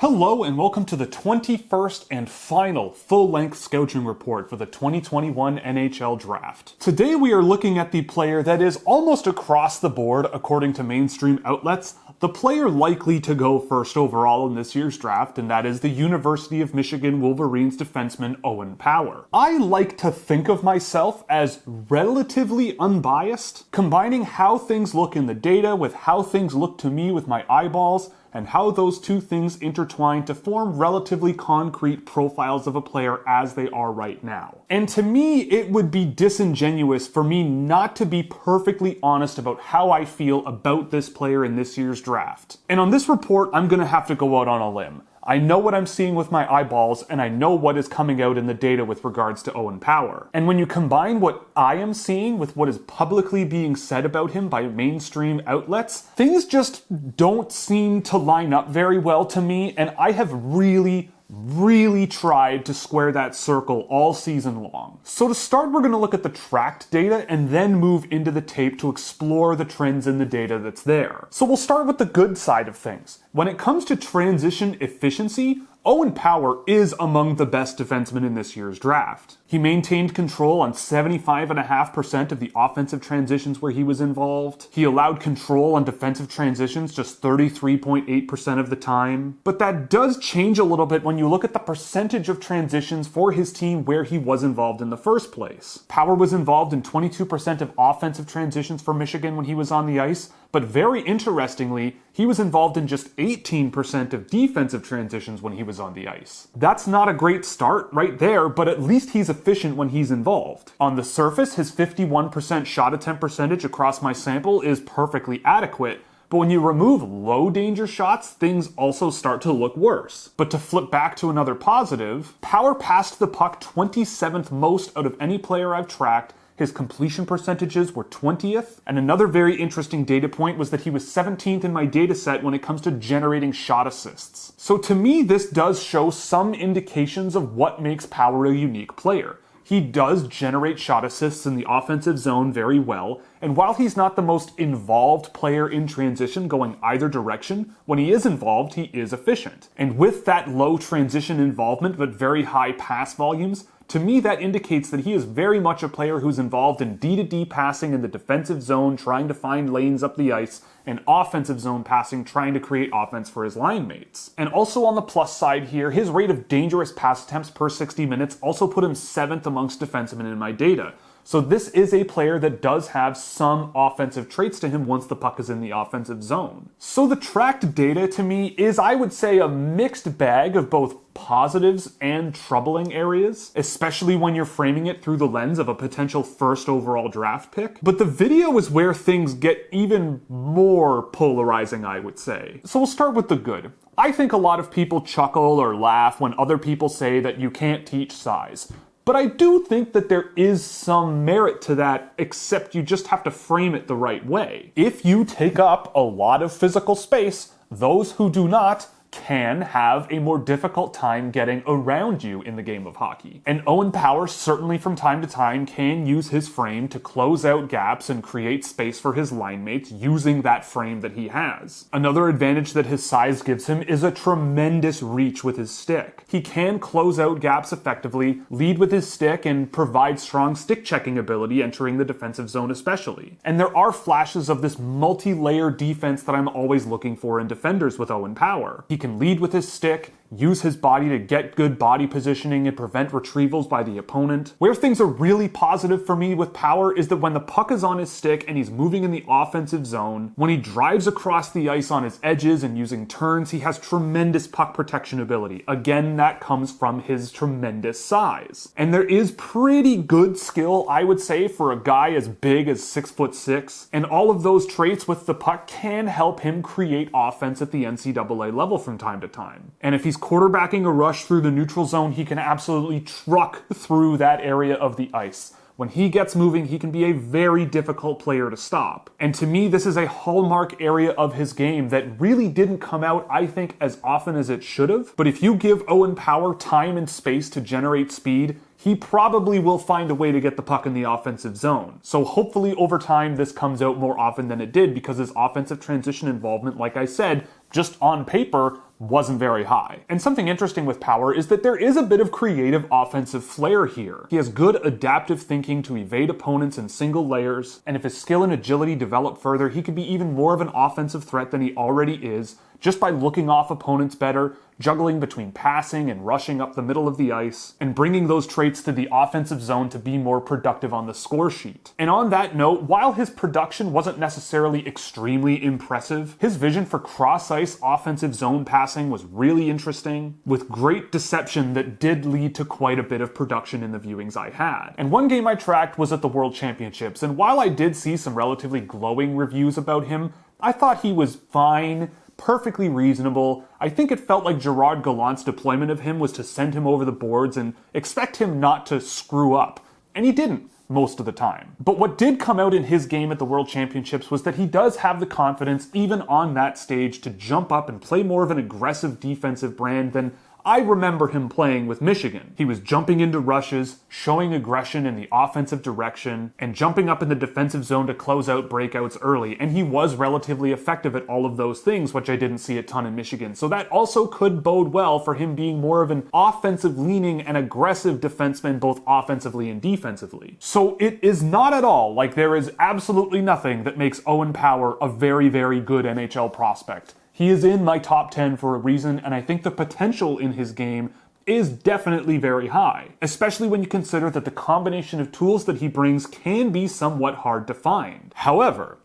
Hello and welcome to the 21st and final full-length Scouching Report for the 2021 NHL Draft. Today we are looking at the player that is almost across the board, according to mainstream outlets, the player likely to go first overall in this year's draft, and that is the University of Michigan Wolverines defenseman Owen Power. I like to think of myself as relatively unbiased, combining how things look in the data with how things look to me with my eyeballs, and how those two things intertwine to form relatively concrete profiles of a player as they are right now. And to me, it would be disingenuous for me not to be perfectly honest about how I feel about this player in this year's draft. And on this report, I'm gonna have to go out on a limb. I know what I'm seeing with my eyeballs, and I know what is coming out in the data with regards to Owen Power. And when you combine what I am seeing with what is publicly being said about him by mainstream outlets, things just don't seem to line up very well to me, and I have really tried to square that circle all season long. So to start, we're going to look at the tracked data and then move into the tape to explore the trends in the data that's there. So we'll start with the good side of things. When it comes to transition efficiency, Owen Power is among the best defensemen in this year's draft. He maintained control on 75.5% of the offensive transitions where he was involved. He allowed control on defensive transitions just 33.8% of the time. But that does change a little bit when you look at the percentage of transitions for his team where he was involved in the first place. Power was involved in 22% of offensive transitions for Michigan when he was on the ice, but very interestingly, he was involved in just 18% of defensive transitions when he was on the ice. That's not a great start right there, but at least he's efficient when he's involved. On the surface, his 51% shot attempt percentage across my sample is perfectly adequate, but when you remove low danger shots, things also start to look worse. But to flip back to another positive, Power passed the puck 27th most out of any player I've tracked. His completion percentages were 20th, and another very interesting data point was that he was 17th in my data set when it comes to generating shot assists. So to me, this does show some indications of what makes Power a unique player. He does generate shot assists in the offensive zone very well, and while he's not the most involved player in transition going either direction, when he is involved, he is efficient. And with that low transition involvement but very high pass volumes, to me, that indicates that he is very much a player who's involved in D-to-D passing in the defensive zone, trying to find lanes up the ice, and offensive zone passing, trying to create offense for his line mates. And also on the plus side here, his rate of dangerous pass attempts per 60 minutes also put him 7th amongst defensemen in my data. So this is a player that does have some offensive traits to him once the puck is in the offensive zone. So the tracked data to me is, I would say, a mixed bag of both positives and troubling areas, especially when you're framing it through the lens of a potential first overall draft pick. But the video is where things get even more polarizing, I would say. So we'll start with the good. I think a lot of people chuckle or laugh when other people say that you can't teach size. But I do think that there is some merit to that, except you just have to frame it the right way. If you take up a lot of physical space, those who do not can have a more difficult time getting around you in the game of hockey. And Owen Power certainly from time to time can use his frame to close out gaps and create space for his line mates using that frame that he has. Another advantage that his size gives him is a tremendous reach with his stick. He can close out gaps effectively, lead with his stick, and provide strong stick checking ability entering the defensive zone especially. And there are flashes of this multi-layer defense that I'm always looking for in defenders with Owen Power. He can lead with his stick, use his body to get good body positioning and prevent retrievals by the opponent. Where things are really positive for me with Power is that when the puck is on his stick and he's moving in the offensive zone, when he drives across the ice on his edges and using turns, he has tremendous puck protection ability. Again, that comes from his tremendous size. And there is pretty good skill, I would say, for a guy as big as 6'6", and all of those traits with the puck can help him create offense at the NCAA level from time to time. And if he's quarterbacking a rush through the neutral zone, he can absolutely truck through that area of the ice. When he gets moving, he can be a very difficult player to stop. And to me, this is a hallmark area of his game that really didn't come out, I think, as often as it should have. But if you give Owen Power time and space to generate speed, he probably will find a way to get the puck in the offensive zone. So hopefully over time this comes out more often than it did, because his offensive transition involvement, like I said, just on paper, wasn't very high. And something interesting with Power is that there is a bit of creative offensive flair here. He has good adaptive thinking to evade opponents in single layers, and if his skill and agility develop further, he could be even more of an offensive threat than he already is, just by looking off opponents better, juggling between passing and rushing up the middle of the ice, and bringing those traits to the offensive zone to be more productive on the score sheet. And on that note, while his production wasn't necessarily extremely impressive, his vision for cross-ice offensive zone passing was really interesting, with great deception that did lead to quite a bit of production in the viewings I had. And one game I tracked was at the World Championships, and while I did see some relatively glowing reviews about him, I thought he was fine, perfectly reasonable. I think it felt like Gerard Gallant's deployment of him was to send him over the boards and expect him not to screw up. And he didn't, most of the time. But what did come out in his game at the World Championships was that he does have the confidence, even on that stage, to jump up and play more of an aggressive defensive brand than I remember him playing with Michigan. He was jumping into rushes, showing aggression in the offensive direction, and jumping up in the defensive zone to close out breakouts early, and he was relatively effective at all of those things, which I didn't see a ton in Michigan. So that also could bode well for him being more of an offensive-leaning and aggressive defenseman, both offensively and defensively. So it is not at all like there is absolutely nothing that makes Owen Power a very, very good NHL prospect. He is in my top 10 for a reason, and I think the potential in his game is definitely very high, especially when you consider that the combination of tools that he brings can be somewhat hard to find. However,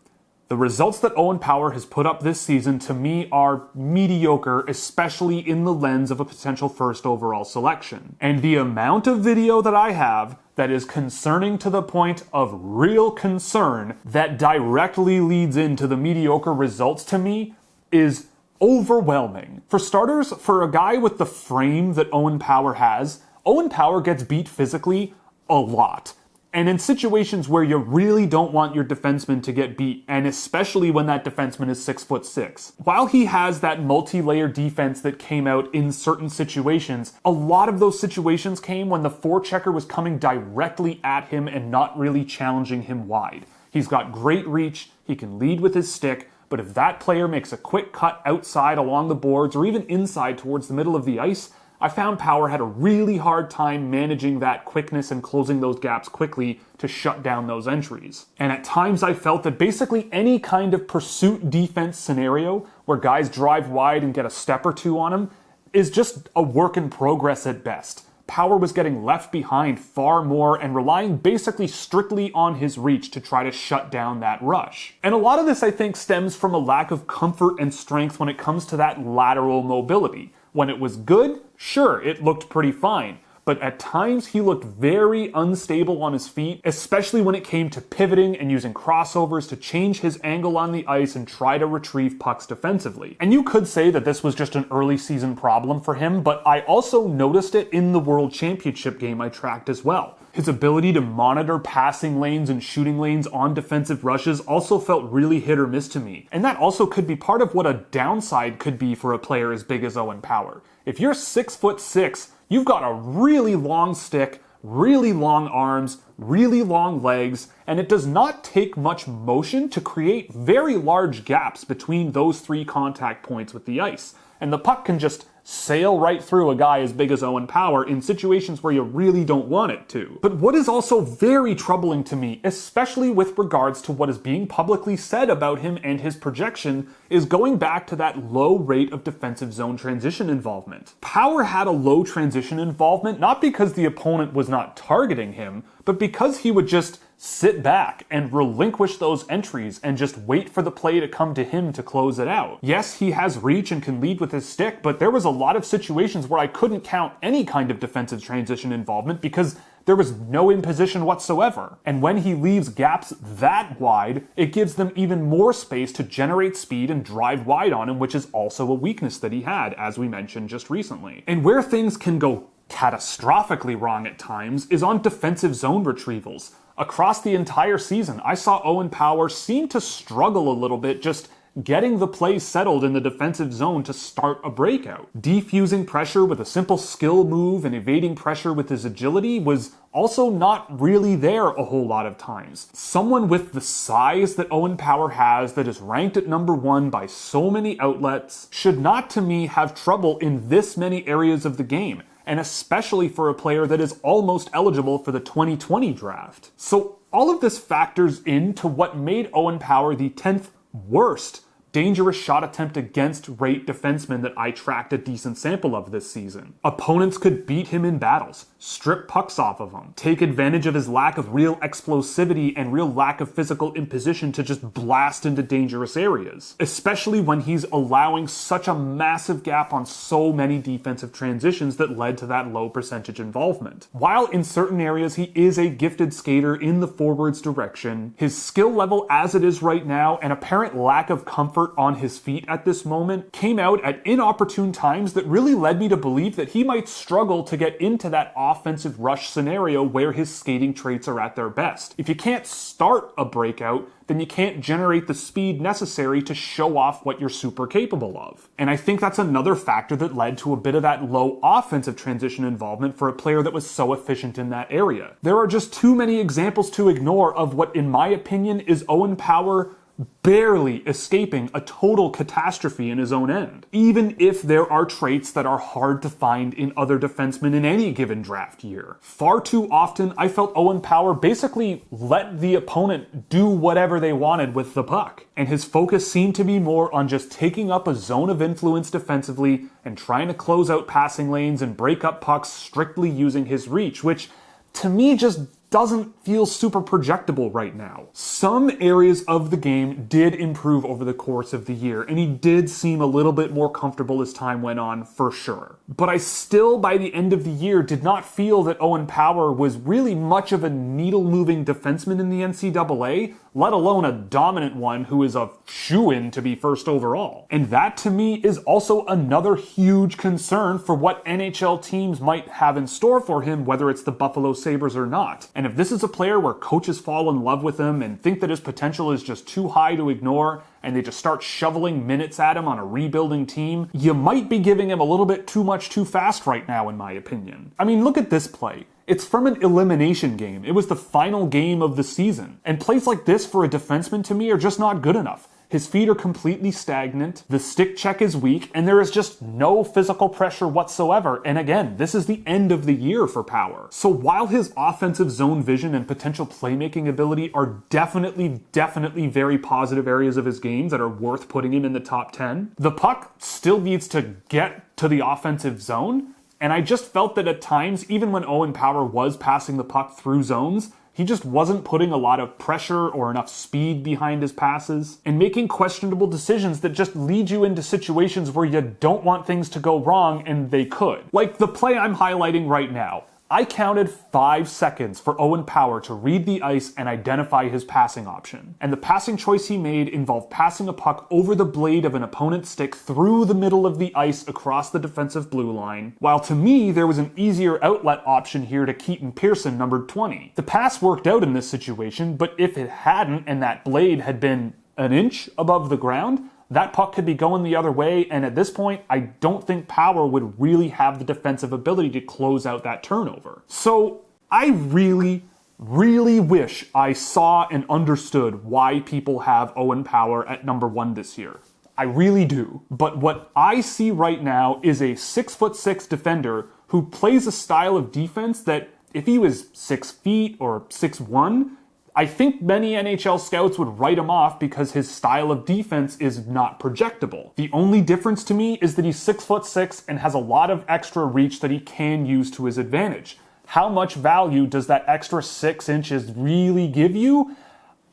the results that Owen Power has put up this season to me are mediocre, especially in the lens of a potential first overall selection. And the amount of video that I have that is concerning to the point of real concern that directly leads into the mediocre results to me is overwhelming. For starters, for a guy with the frame that Owen Power has, Owen Power gets beat physically a lot. And in situations where you really don't want your defenseman to get beat, and especially when that defenseman is 6'6". While he has that multi-layer defense that came out in certain situations, a lot of those situations came when the forechecker was coming directly at him and not really challenging him wide. He's got great reach, he can lead with his stick, but if that player makes a quick cut outside along the boards or even inside towards the middle of the ice, I found Power had a really hard time managing that quickness and closing those gaps quickly to shut down those entries. And at times I felt that basically any kind of pursuit defense scenario where guys drive wide and get a step or two on him is just a work in progress at best. Power was getting left behind far more and relying basically strictly on his reach to try to shut down that rush. And a lot of this, I think, stems from a lack of comfort and strength when it comes to that lateral mobility. When it was good, sure, it looked pretty fine. But at times he looked very unstable on his feet, especially when it came to pivoting and using crossovers to change his angle on the ice and try to retrieve pucks defensively. And you could say that this was just an early season problem for him, but I also noticed it in the World Championship game I tracked as well. His ability to monitor passing lanes and shooting lanes on defensive rushes also felt really hit or miss to me. And that also could be part of what a downside could be for a player as big as Owen Power. If you're 6'6", you've got a really long stick, really long arms, really long legs, and it does not take much motion to create very large gaps between those three contact points with the ice. And the puck can just sail right through a guy as big as Owen Power in situations where you really don't want it to. But what is also very troubling to me, especially with regards to what is being publicly said about him and his projection, is going back to that low rate of defensive zone transition involvement. Power had a low transition involvement not because the opponent was not targeting him, but because he would just sit back and relinquish those entries and just wait for the play to come to him to close it out. Yes, he has reach and can lead with his stick, but there was a lot of situations where I couldn't count any kind of defensive transition involvement because there was no imposition whatsoever. And when he leaves gaps that wide, it gives them even more space to generate speed and drive wide on him, which is also a weakness that he had, as we mentioned just recently. And where things can go catastrophically wrong at times is on defensive zone retrievals. Across the entire season, I saw Owen Power seem to struggle a little bit just getting the play settled in the defensive zone to start a breakout. Defusing pressure with a simple skill move and evading pressure with his agility was also not really there a whole lot of times. Someone with the size that Owen Power has, that is ranked at number 1 by so many outlets, should not, to me, have trouble in this many areas of the game, and especially for a player that is almost eligible for the 2020 draft. So all of this factors into what made Owen Power the 10th worst dangerous shot attempt against rate defenseman that I tracked a decent sample of this season. Opponents could beat him in battles, strip pucks off of him, take advantage of his lack of real explosivity and real lack of physical imposition to just blast into dangerous areas, especially when he's allowing such a massive gap on so many defensive transitions that led to that low percentage involvement. While in certain areas he is a gifted skater in the forwards direction, his skill level as it is right now and apparent lack of comfort on his feet at this moment came out at inopportune times that really led me to believe that he might struggle to get into that offensive rush scenario where his skating traits are at their best. If you can't start a breakout, then you can't generate the speed necessary to show off what you're super capable of. And I think that's another factor that led to a bit of that low offensive transition involvement for a player that was so efficient in that area. There are just too many examples to ignore of what, in my opinion, is Owen Power barely escaping a total catastrophe in his own end, even if there are traits that are hard to find in other defensemen in any given draft year. Far too often, I felt Owen Power basically let the opponent do whatever they wanted with the puck, and his focus seemed to be more on just taking up a zone of influence defensively and trying to close out passing lanes and break up pucks strictly using his reach, which to me just doesn't feel super projectable right now. Some areas of the game did improve over the course of the year, and he did seem a little bit more comfortable as time went on, for sure. But I still, by the end of the year, did not feel that Owen Power was really much of a needle-moving defenseman in the NCAA, let alone a dominant one who is a shoo-in to be first overall. And that, to me, is also another huge concern for what NHL teams might have in store for him, whether it's the Buffalo Sabres or not. And if this is a player where coaches fall in love with him and think that his potential is just too high to ignore, and they just start shoveling minutes at him on a rebuilding team, you might be giving him a little bit too much too fast right now, in my opinion. I mean, look at this play. It's from an elimination game. It was the final game of the season. And plays like this for a defenseman, to me, are just not good enough. His feet are completely stagnant, the stick check is weak, and there is just no physical pressure whatsoever. And again, this is the end of the year for Power. So while his offensive zone vision and potential playmaking ability are definitely very positive areas of his game that are worth putting him in the top 10, the puck still needs to get to the offensive zone. And I just felt that at times, even when Owen Power was passing the puck through zones, he just wasn't putting a lot of pressure or enough speed behind his passes and making questionable decisions that just lead you into situations where you don't want things to go wrong and they could. Like the play I'm highlighting right now. I counted 5 seconds for Owen Power to read the ice and identify his passing option. And the passing choice he made involved passing a puck over the blade of an opponent's stick through the middle of the ice across the defensive blue line, while to me there was an easier outlet option here to Keaton Pearson, numbered 20. The pass worked out in this situation, but if it hadn't and that blade had been an inch above the ground, that puck could be going the other way, and at this point, I don't think Power would really have the defensive ability to close out that turnover. So I really wish I saw and understood why people have Owen Power at number 1 this year. I really do. But what I see right now is a 6'6" defender who plays a style of defense that, if he was 6 feet or 6'1", I think many NHL scouts would write him off because his style of defense is not projectable. The only difference to me is that he's 6'6" and has a lot of extra reach that he can use to his advantage. How much value does that extra 6 inches really give you?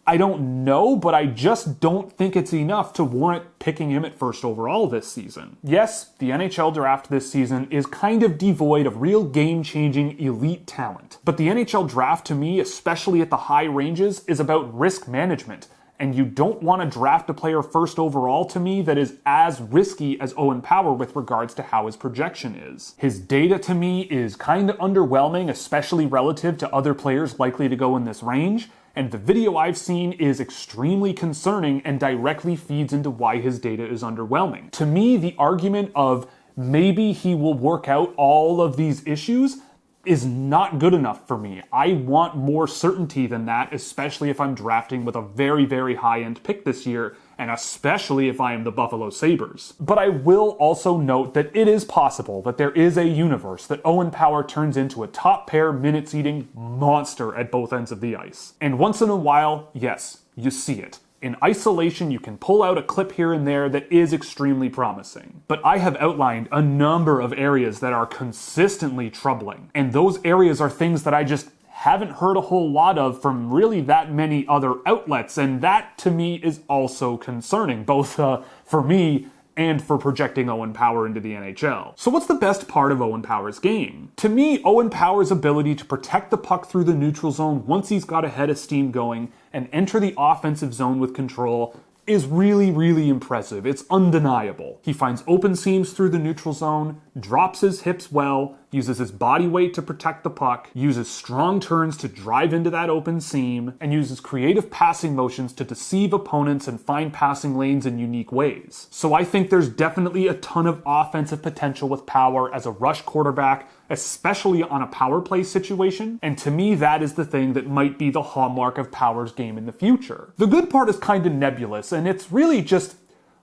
I don't know, but I just don't think it's enough to warrant picking him at first overall this season. Yes, the NHL Draft this season is kind of devoid of real game-changing elite talent. But the NHL Draft, to me, especially at the high ranges, is about risk management. And you don't want to draft a player first overall, to me, that is as risky as Owen Power with regards to how his projection is. His data, to me, is kind of underwhelming, especially relative to other players likely to go in this range. and the video I've seen is extremely concerning and directly feeds into why his data is underwhelming. To me, the argument of maybe he will work out all of these issues is not good enough for me. I want more certainty than that, especially if I'm drafting with a very, very high-end pick this year, and especially if I am the Buffalo Sabres. But I will also note that it is possible that there is a universe that Owen Power turns into a top-pair minutes-eating monster at both ends of the ice. And once in a while, yes, you see it. In isolation, you can pull out a clip here and there that is extremely promising. But I have outlined a number of areas that are consistently troubling. And those areas are things that I just haven't heard a whole lot of from really that many other outlets. And that, to me, is also concerning, both for me and for projecting Owen Power into the NHL. So what's the best part of Owen Power's game? To me, Owen Power's ability to protect the puck through the neutral zone once he's got a head of steam going and enter the offensive zone with control is really, really impressive. It's undeniable. He finds open seams through the neutral zone, drops his hips well, uses his body weight to protect the puck, uses strong turns to drive into that open seam, and uses creative passing motions to deceive opponents and find passing lanes in unique ways. So I think there's definitely a ton of offensive potential with Power as a rush quarterback, especially on a power play situation, and to me that is the thing that might be the hallmark of Power's game in the future. The good part is kind of nebulous, and it's really just,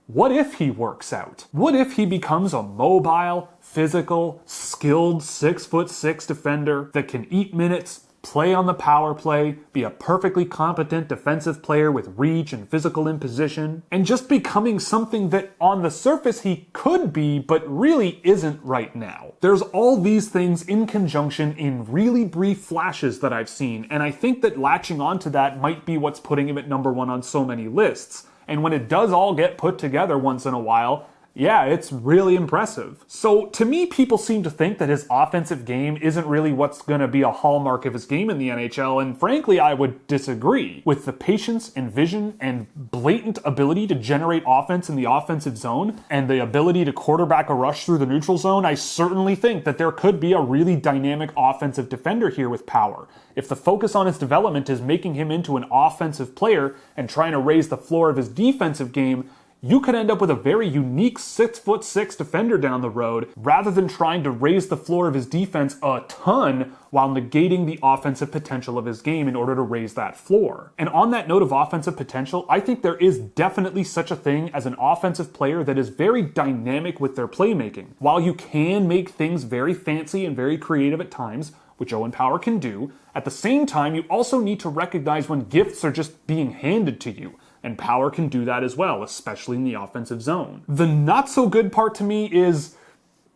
what if he works out? What if he becomes a mobile, physical, skilled 6'6" defender that can eat minutes, play on the power play, be a perfectly competent defensive player with reach and physical imposition, and just becoming something that on the surface he could be, but really isn't right now. There's all these things in conjunction in really brief flashes that I've seen, and I think that latching onto that might be what's putting him at number one on so many lists. And when it does all get put together once in a while, yeah, it's really impressive. So to me, people seem to think that his offensive game isn't really what's going to be a hallmark of his game in the NHL, and frankly, I would disagree. With the patience and vision and blatant ability to generate offense in the offensive zone, and the ability to quarterback a rush through the neutral zone, I certainly think that there could be a really dynamic offensive defender here with Power. If the focus on his development is making him into an offensive player and trying to raise the floor of his defensive game, you could end up with a very unique 6'6" defender down the road, rather than trying to raise the floor of his defense a ton while negating the offensive potential of his game in order to raise that floor. And on that note of offensive potential, I think there is definitely such a thing as an offensive player that is very dynamic with their playmaking. While you can make things very fancy and very creative at times, which Owen Power can do, at the same time, you also need to recognize when gifts are just being handed to you. And Power can do that as well, especially in the offensive zone. The not so good part to me is,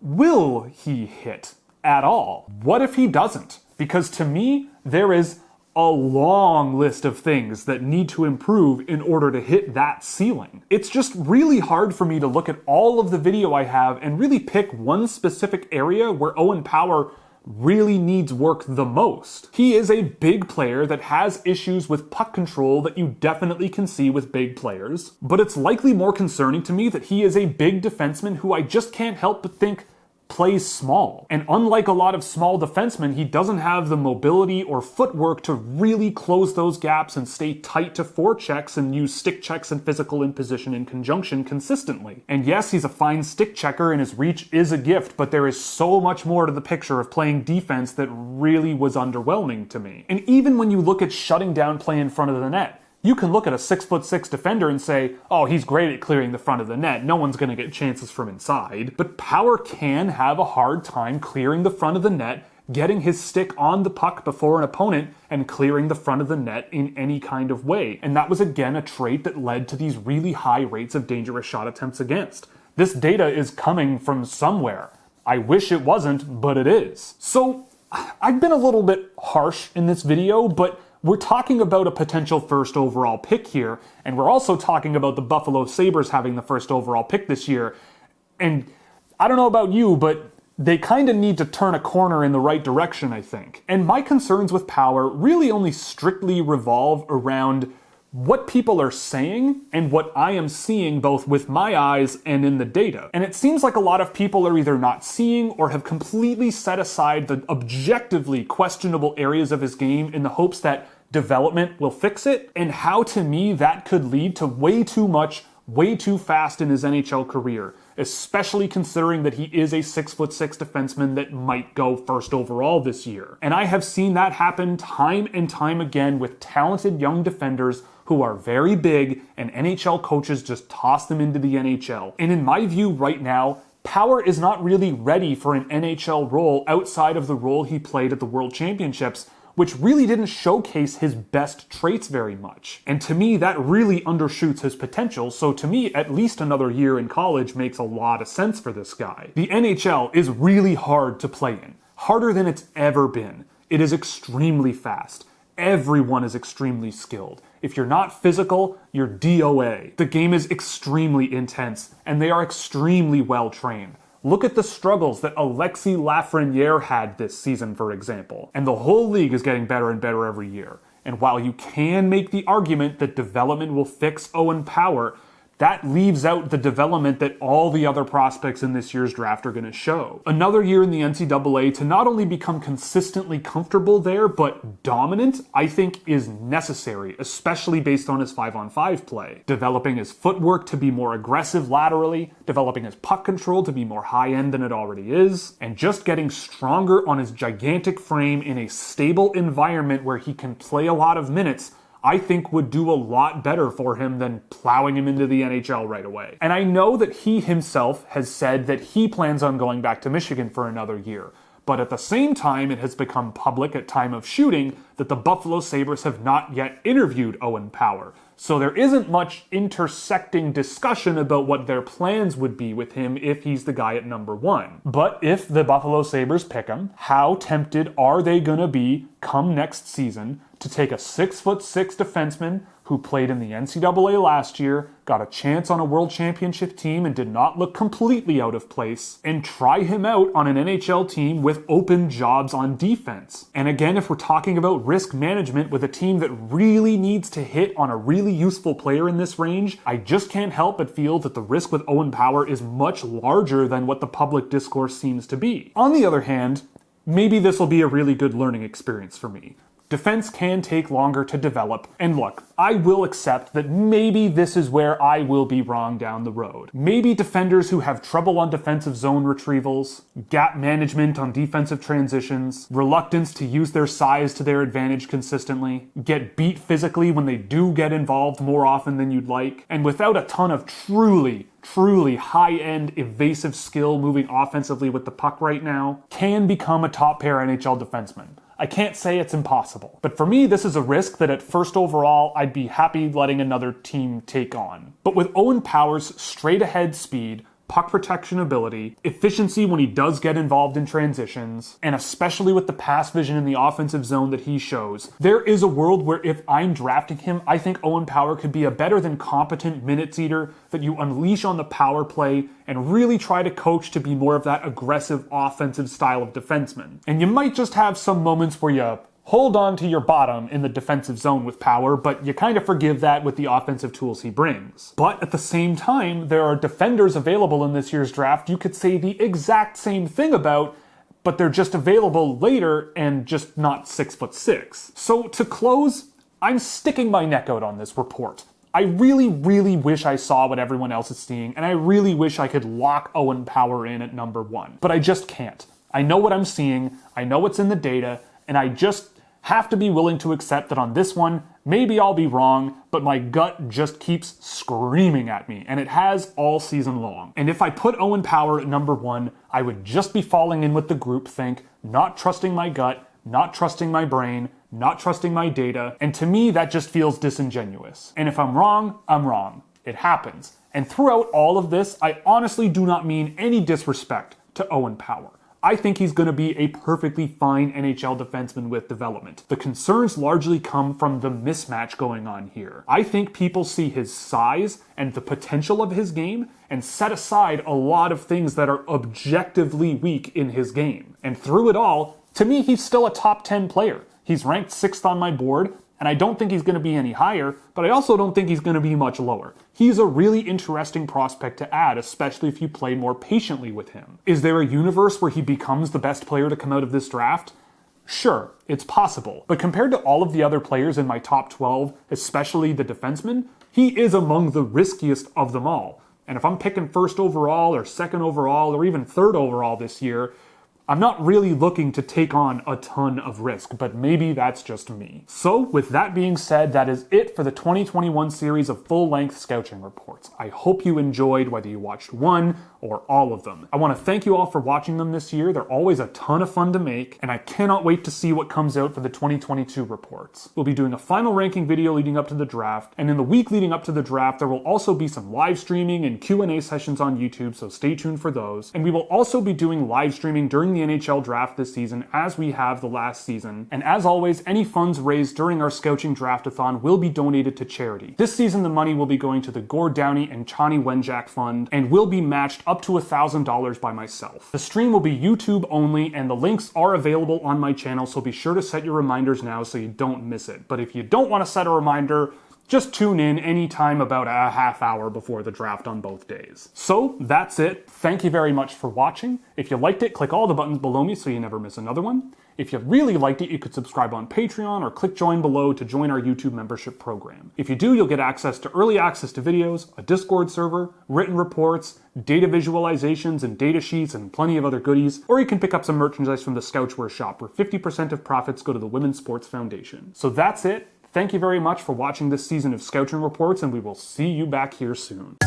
will he hit at all? What if he doesn't? Because to me, there is a long list of things that need to improve in order to hit that ceiling. It's just really hard for me to look at all of the video I have and really pick one specific area where Owen Power really needs work the most. He is a big player that has issues with puck control that you definitely can see with big players, but it's likely more concerning to me that he is a big defenseman who I just can't help but think plays small. And unlike a lot of small defensemen, he doesn't have the mobility or footwork to really close those gaps and stay tight to forechecks and use stick checks and physical imposition in conjunction consistently. And yes, he's a fine stick checker and his reach is a gift, but there is so much more to the picture of playing defense that really was underwhelming to me. And even when you look at shutting down play in front of the net, you can look at a 6'6" defender and say, oh, he's great at clearing the front of the net. No one's going to get chances from inside. But Power can have a hard time clearing the front of the net, getting his stick on the puck before an opponent, and clearing the front of the net in any kind of way. And that was again a trait that led to these really high rates of dangerous shot attempts against. This data is coming from somewhere. I wish it wasn't, but it is. So I've been a little bit harsh in this video, but we're talking about a potential first overall pick here, and we're also talking about the Buffalo Sabres having the first overall pick this year. And I don't know about you, but they kind of need to turn a corner in the right direction, I think. And my concerns with Power really only strictly revolve around what people are saying and what I am seeing both with my eyes and in the data. And it seems like a lot of people are either not seeing or have completely set aside the objectively questionable areas of his game in the hopes that development will fix it, and how to me that could lead to way too much, way too fast in his NHL career, especially considering that he is a 6'6" defenseman that might go first overall this year. And I have seen that happen time and time again with talented young defenders who are very big, and NHL coaches just toss them into the NHL. And in my view right now, Power is not really ready for an NHL role outside of the role he played at the World Championships, which really didn't showcase his best traits very much. And to me, that really undershoots his potential, so to me, at least another year in college makes a lot of sense for this guy. The NHL is really hard to play in, harder than it's ever been. It is extremely fast. Everyone is extremely skilled. If you're not physical, you're DOA. The game is extremely intense, and they are extremely well trained. Look at the struggles that Alexis Lafreniere had this season, for example. And the whole league is getting better and better every year. And while you can make the argument that development will fix Owen Power, that leaves out the development that all the other prospects in this year's draft are going to show. Another year in the NCAA to not only become consistently comfortable there, but dominant, I think is necessary, especially based on his 5-on-5 play. Developing his footwork to be more aggressive laterally, developing his puck control to be more high-end than it already is, and just getting stronger on his gigantic frame in a stable environment where he can play a lot of minutes, I think would do a lot better for him than plowing him into the NHL right away. And I know that he himself has said that he plans on going back to Michigan for another year. But at the same time, it has become public at time of shooting that the Buffalo Sabres have not yet interviewed Owen Power. So there isn't much intersecting discussion about what their plans would be with him if he's the guy at number 1. But if the Buffalo Sabres pick him, how tempted are they going to be come next season to take a 6'6" defenseman who played in the NCAA last year, got a chance on a world championship team and did not look completely out of place, and try him out on an NHL team with open jobs on defense? And again, if we're talking about risk management with a team that really needs to hit on a really useful player in this range, I just can't help but feel that the risk with Owen Power is much larger than what the public discourse seems to be. On the other hand, maybe this will be a really good learning experience for me. Defense can take longer to develop, and look, I will accept that maybe this is where I will be wrong down the road. Maybe defenders who have trouble on defensive zone retrievals, gap management on defensive transitions, reluctance to use their size to their advantage consistently, get beat physically when they do get involved more often than you'd like, and without a ton of truly high-end evasive skill moving offensively with the puck right now, can become a top-pair NHL defenseman. I can't say it's impossible, but for me, this is a risk that at first overall, I'd be happy letting another team take on. But with Owen Power's straight-ahead speed, puck protection ability, efficiency when he does get involved in transitions, and especially with the pass vision in the offensive zone that he shows, there is a world where if I'm drafting him, I think Owen Power could be a better than competent minutes eater that you unleash on the power play and really try to coach to be more of that aggressive offensive style of defenseman. And you might just have some moments where you hold on to your bottom in the defensive zone with Power, but you kind of forgive that with the offensive tools he brings. But at the same time, there are defenders available in this year's draft you could say the exact same thing about, but they're just available later and just not 6'6". So to close, I'm sticking my neck out on this report. I really wish I saw what everyone else is seeing, and I really wish I could lock Owen Power in at number 1. But I just can't. I know what I'm seeing, I know what's in the data, and I just have to be willing to accept that on this one, maybe I'll be wrong, but my gut just keeps screaming at me, and it has all season long. And if I put Owen Power at number 1, I would just be falling in with the groupthink, not trusting my gut, not trusting my brain, not trusting my data, and to me that just feels disingenuous. And if I'm wrong, I'm wrong. It happens. And throughout all of this, I honestly do not mean any disrespect to Owen Power. I think he's going to be a perfectly fine NHL defenseman with development. The concerns largely come from the mismatch going on here. I think people see his size and the potential of his game and set aside a lot of things that are objectively weak in his game. And through it all, to me, he's still a top 10 player. He's ranked 6th on my board, and I don't think he's going to be any higher, but I also don't think he's going to be much lower. He's a really interesting prospect to add, especially if you play more patiently with him. Is there a universe where he becomes the best player to come out of this draft? Sure, it's possible, but compared to all of the other players in my top 12, especially the defenseman, he is among the riskiest of them all. And if I'm picking first overall or second overall or even third overall this year, I'm not really looking to take on a ton of risk, but maybe that's just me. So, with that being said, that is it for the 2021 series of full-length Scouching Reports. I hope you enjoyed whether you watched one or all of them. I want to thank you all for watching them this year. They're always a ton of fun to make, and I cannot wait to see what comes out for the 2022 reports. We'll be doing a final ranking video leading up to the draft, and in the week leading up to the draft, there will also be some live streaming and Q&A sessions on YouTube, so stay tuned for those. And we will also be doing live streaming during the NHL Draft this season, as we have the last season. And as always, any funds raised during our Scouching Draftathon will be donated to charity. This season, the money will be going to the Gord Downey and Chani Wenjack Fund, and will be matched up to $1,000 by myself. The stream will be YouTube only, and the links are available on my channel, so be sure to set your reminders now so you don't miss it. But if you don't want to set a reminder, just tune in anytime about a half hour before the draft on both days. So that's it. Thank you very much for watching. If you liked it, click all the buttons below me so you never miss another one. If you really liked it, you could subscribe on Patreon or click join below to join our YouTube membership program. If you do, you'll get access to early access to videos, a Discord server, written reports, data visualizations and data sheets, and plenty of other goodies. Or you can pick up some merchandise from the Scouchwear shop, where 50% of profits go to the Women's Sports Foundation. So that's it. Thank you very much for watching this season of Scouching Reports, and we will see you back here soon.